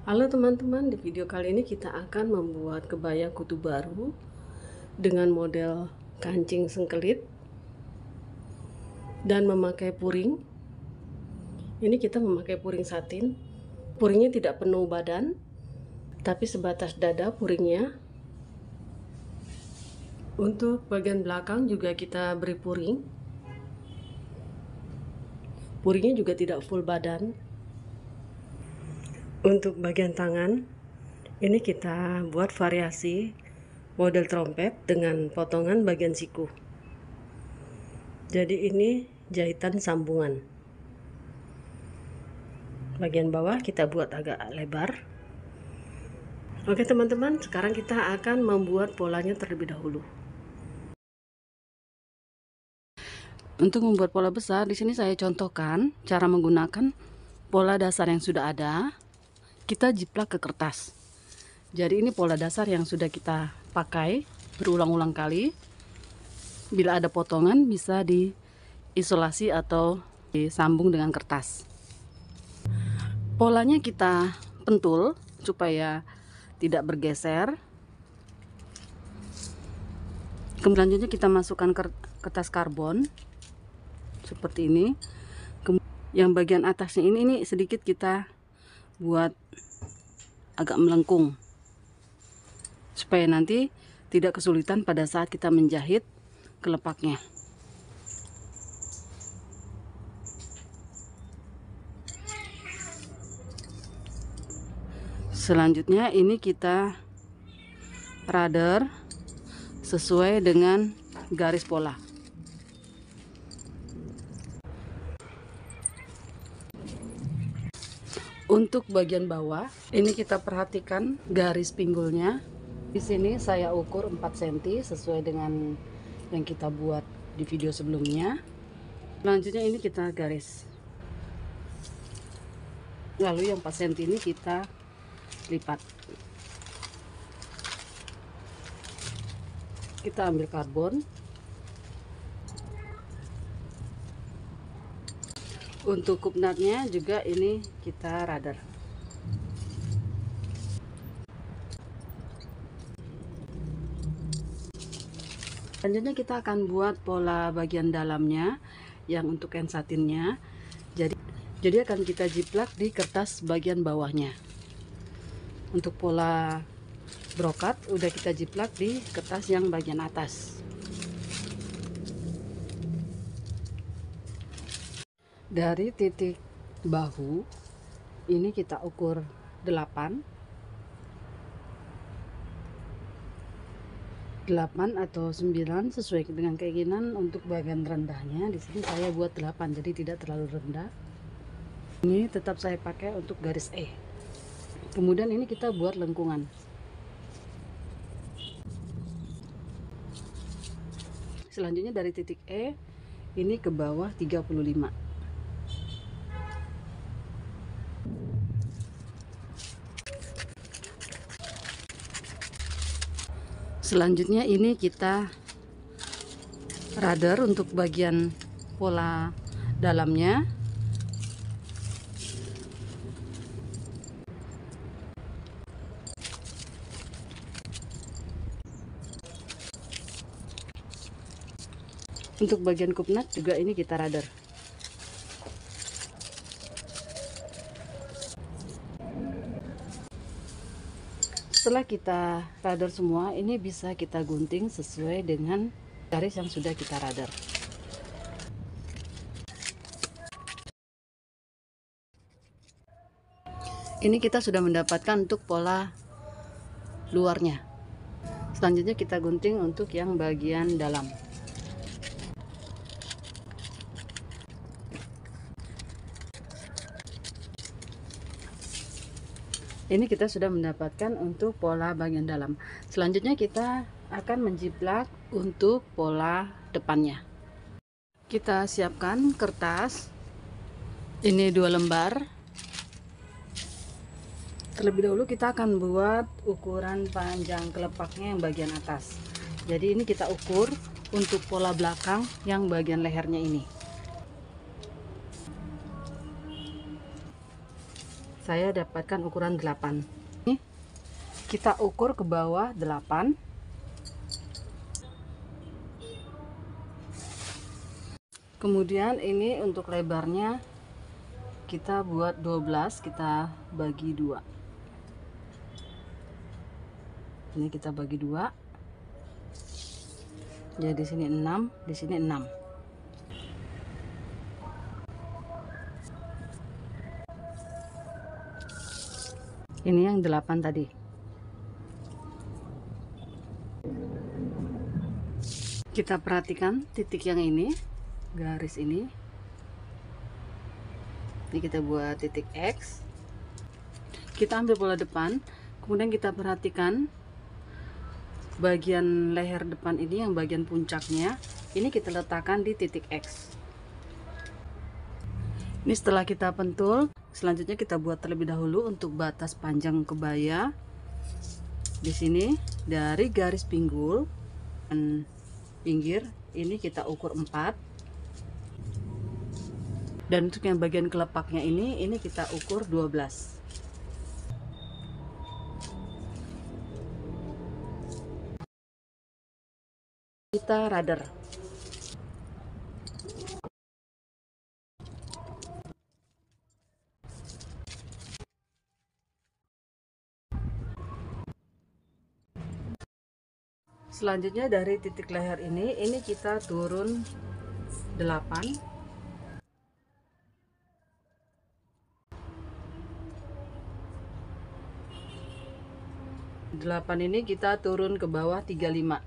Halo teman-teman, di video kali ini kita akan membuat kebaya kutu baru dengan model kancing sengkelit dan memakai puring. Ini kita memakai puring satin. Puringnya tidak penuh badan, tapi sebatas dada puringnya. Untuk bagian belakang juga kita beri puring. Puringnya juga tidak full badan. Untuk bagian tangan, ini kita buat variasi model trompet dengan potongan bagian siku. Jadi ini jahitan sambungan. Bagian bawah kita buat agak lebar. Oke teman-teman, sekarang kita akan membuat polanya terlebih dahulu. Untuk membuat pola besar, di sini saya contohkan cara menggunakan pola dasar yang sudah ada. Kita jiplak ke kertas. Jadi ini pola dasar yang sudah kita pakai berulang-ulang kali. Bila ada potongan bisa diisolasi atau disambung dengan kertas. Polanya kita pentul supaya tidak bergeser. Kemudian selanjutnya kita masukkan kertas karbon seperti ini. Yang bagian atasnya ini sedikit kita buat agak melengkung supaya nanti tidak kesulitan pada saat kita menjahit kelepaknya. Selanjutnya ini kita rader sesuai dengan garis pola. Untuk bagian bawah, ini kita perhatikan garis pinggulnya. Di sini saya ukur 4 cm sesuai dengan yang kita buat di video sebelumnya. Selanjutnya ini kita garis. Lalu yang 4 cm ini kita lipat. Kita ambil karbon. Untuk kupnatnya juga ini kita radar. Selanjutnya kita akan buat pola bagian dalamnya yang untuk kain satinnya. Jadi akan kita jiplak di kertas bagian bawahnya. Untuk pola brokat udah kita jiplak di kertas yang bagian atas. Dari titik bahu ini kita ukur 8 atau 9 sesuai dengan keinginan. Untuk bagian rendahnya di sini saya buat 8, jadi tidak terlalu rendah. Ini tetap saya pakai untuk garis E. Kemudian ini kita buat lengkungan. Selanjutnya dari titik E ini ke bawah 35. Selanjutnya ini kita radar untuk bagian pola dalamnya. Untuk bagian kupnat juga ini kita radar. Setelah kita radar semua, ini bisa kita gunting sesuai dengan garis yang sudah kita radar. Ini kita sudah mendapatkan untuk pola luarnya. Selanjutnya kita gunting untuk yang bagian dalam. Ini kita sudah mendapatkan untuk pola bagian dalam. Selanjutnya kita akan menjiplak untuk pola depannya. Kita siapkan kertas. Ini 2 lembar. Terlebih dahulu kita akan buat ukuran panjang kelepaknya yang bagian atas. Jadi ini kita ukur untuk pola belakang yang bagian lehernya ini. saya dapatkan ukuran 8. Ini kita ukur ke bawah 8. Kemudian ini untuk lebarnya kita buat 12, kita bagi 2. Ini kita bagi 2. Jadi di sini 6, di sini 6. Ini yang 8 tadi. Kita perhatikan titik yang ini, garis ini. Ini kita buat titik X. Kita ambil pola depan, kemudian kita perhatikan bagian leher depan ini, yang bagian puncaknya ini kita letakkan di titik X. Ini setelah kita pentul, selanjutnya kita buat terlebih dahulu untuk batas panjang kebaya. Di sini dari garis pinggul dan pinggir ini kita ukur 4. Dan untuk yang bagian kelepaknya ini kita ukur 12. Kita rader. Selanjutnya dari titik leher ini kita turun 8. Ini kita turun ke bawah 35.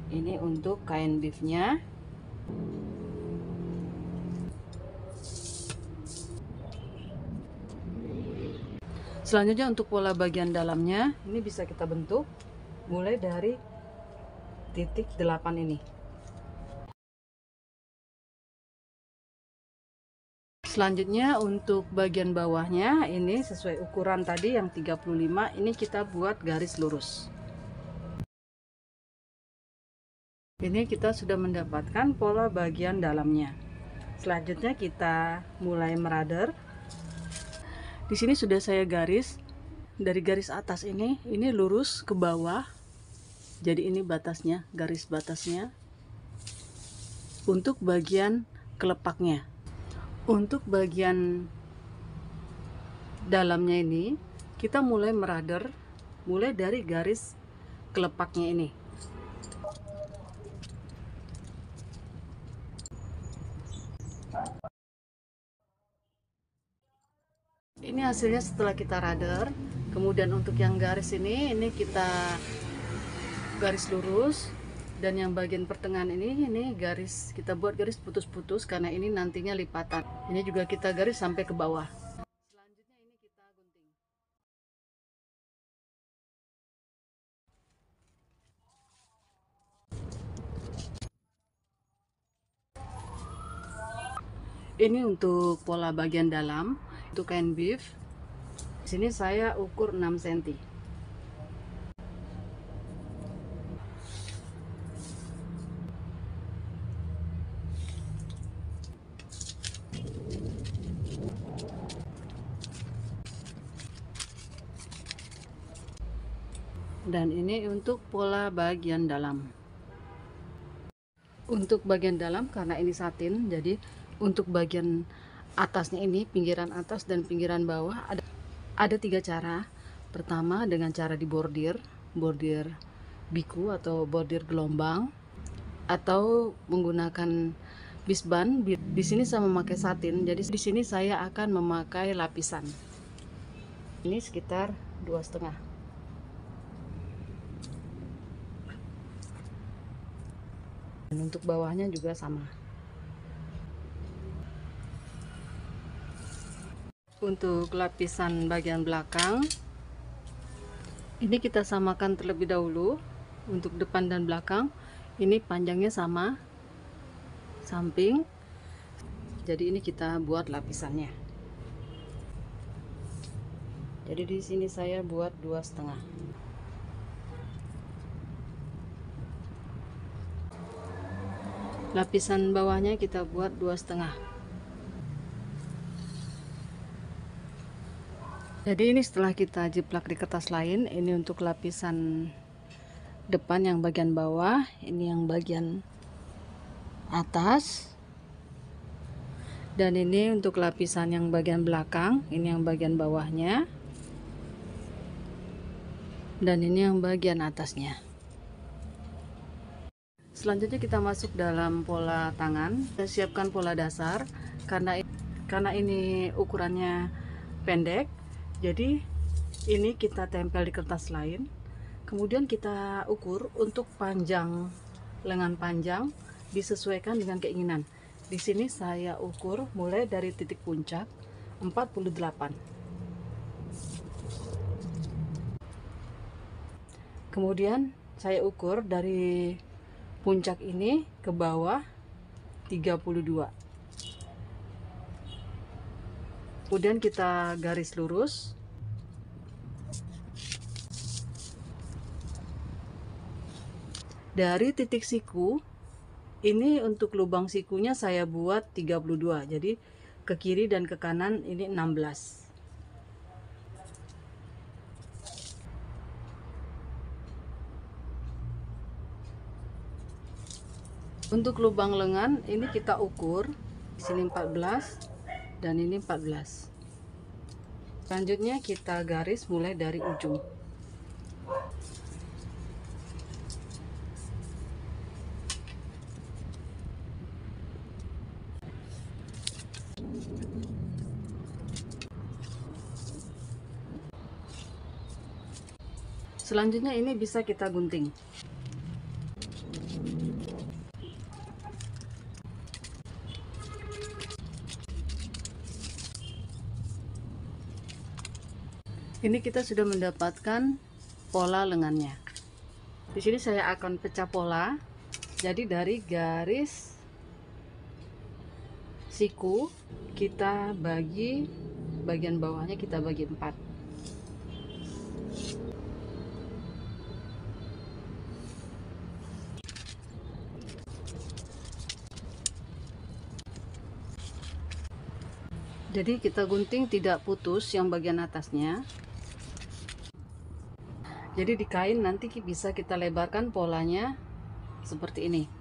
Ini untuk kain beefnya. Selanjutnya untuk pola bagian dalamnya ini bisa kita bentuk mulai dari titik 8 ini. Selanjutnya untuk bagian bawahnya ini sesuai ukuran tadi yang 35, ini kita buat garis lurus. Ini kita sudah mendapatkan pola bagian dalamnya. Selanjutnya kita mulai merader. Di sini sudah saya garis, dari garis atas ini lurus ke bawah. Jadi ini batasnya, garis batasnya. Untuk bagian kelepaknya. Untuk bagian dalamnya ini kita mulai merader mulai dari garis kelepaknya ini. Ini hasilnya setelah kita rader. Kemudian untuk yang garis ini kita garis lurus, dan yang bagian pertengahan ini garis, kita buat garis putus-putus karena ini nantinya lipatan. Ini juga kita garis sampai ke bawah. Selanjutnya ini kita gunting. Ini untuk pola bagian dalam. Untuk kain beef, di sini saya ukur 6 cm. Dan ini untuk pola bagian dalam. Untuk bagian dalam karena ini satin, jadi untuk bagian atasnya ini, pinggiran atas dan pinggiran bawah ada 3 cara. Pertama dengan cara dibordir, bordir biku atau bordir gelombang, atau menggunakan bisban. Di sini saya memakai satin, jadi di sini saya akan memakai lapisan. Ini sekitar 2,5. Dan untuk bawahnya juga sama. Untuk lapisan bagian belakang ini kita samakan terlebih dahulu. Untuk depan dan belakang ini panjangnya sama, samping. Jadi ini kita buat lapisannya. Jadi di sini saya buat 2,5. Lapisan bawahnya kita buat 2,5. Jadi ini setelah kita jiplak di kertas lain, ini untuk lapisan depan yang bagian bawah, ini yang bagian atas, dan ini untuk lapisan yang bagian belakang, ini yang bagian bawahnya, dan ini yang bagian atasnya. Selanjutnya kita masuk dalam pola tangan. Kita siapkan pola dasar karena ini ukurannya pendek, jadi ini kita tempel di kertas lain. Kemudian kita ukur untuk panjang, lengan panjang disesuaikan dengan keinginan. Di sini saya ukur mulai dari titik puncak 48. Kemudian saya ukur dari puncak ini ke bawah 32. Kemudian kita garis lurus. Dari titik siku ini, untuk lubang sikunya saya buat 32. Jadi ke kiri dan ke kanan ini 16. Untuk lubang lengan ini kita ukur, di sini 14 dan ini 14. Selanjutnya kita garis mulai dari ujung. Selanjutnya ini bisa kita gunting. Ini kita sudah mendapatkan pola lengannya. Di sini saya akan pecah pola. Jadi dari garis siku kita bagi, bagian bawahnya kita bagi 4. Jadi kita gunting tidak putus yang bagian atasnya. Jadi di kain nanti bisa kita lebarkan polanya seperti ini.